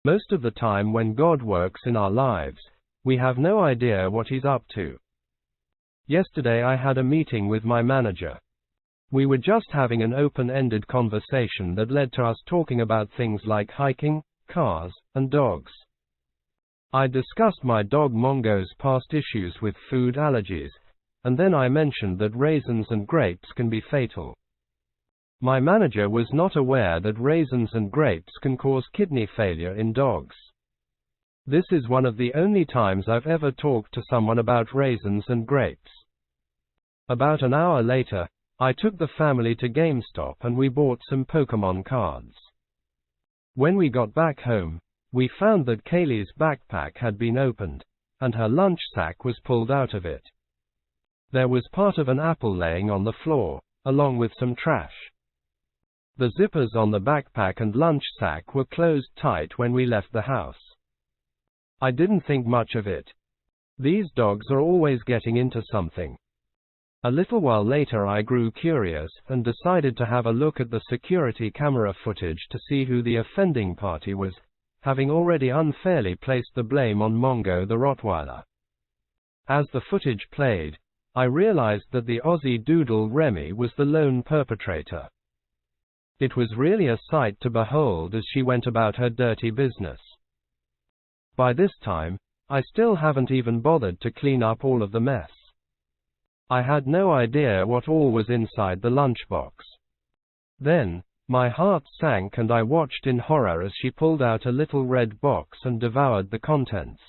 Most of the time when God works in our lives, we have no idea what He's up to. Yesterday I had a meeting with my manager. We were just having an open-ended conversation that led to us talking about things like hiking, cars, and dogs. I discussed my dog Mongo's past issues with food allergies, and then I mentioned that raisins and grapes can be fatal. My manager was not aware that raisins and grapes can cause kidney failure in dogs. This is one of the only times I've ever talked to someone about raisins and grapes. About an hour later, I took the family to GameStop and we bought some Pokemon cards. When we got back home, we found that Kaylee's backpack had been opened, and her lunch sack was pulled out of it. There was part of an apple laying on the floor, along with some trash. The zippers on the backpack and lunch sack were closed tight when we left the house. I didn't think much of it. These dogs are always getting into something. A little while later I grew curious and decided to have a look at the security camera footage to see who the offending party was, having already unfairly placed the blame on Mongo the Rottweiler. As the footage played, I realized that the Aussie Doodle Remi was the lone perpetrator. It was really a sight to behold as she went about her dirty business. By this time, I still haven't even bothered to clean up all of the mess. I had no idea what all was inside the lunchbox. Then, my heart sank and I watched in horror as she pulled out a little red box and devoured the contents.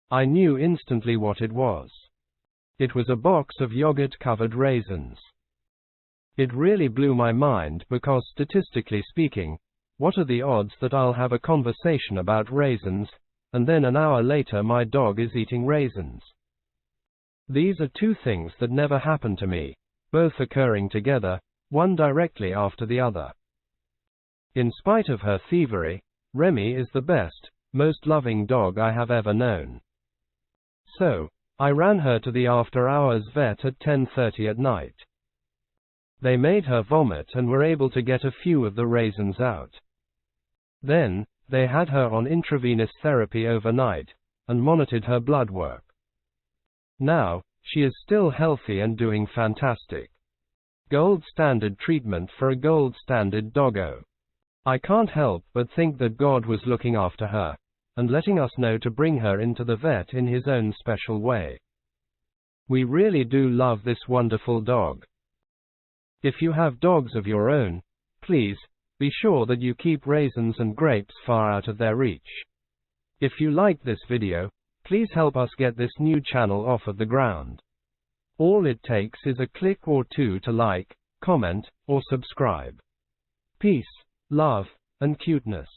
I knew instantly what it was. It was a box of yogurt-covered raisins. It really blew my mind because, statistically speaking, what are the odds that I'll have a conversation about raisins, and then an hour later my dog is eating raisins? These are two things that never happen to me, both occurring together, one directly after the other. In spite of her thievery, Remi is the best, most loving dog I have ever known. So, I ran her to the after-hours vet at 10:30 at night. They made her vomit and were able to get a few of the raisins out. Then, they had her on intravenous therapy overnight, and monitored her blood work. Now, she is still healthy and doing fantastic. Gold standard treatment for a gold standard doggo. I can't help but think that God was looking after her, and letting us know to bring her into the vet in His own special way. We really do love this wonderful dog. If you have dogs of your own, please, be sure that you keep raisins and grapes far out of their reach. If you like this video, please help us get this new channel off of the ground. All it takes is a click or two to like, comment, or subscribe. Peace, love, and cuteness.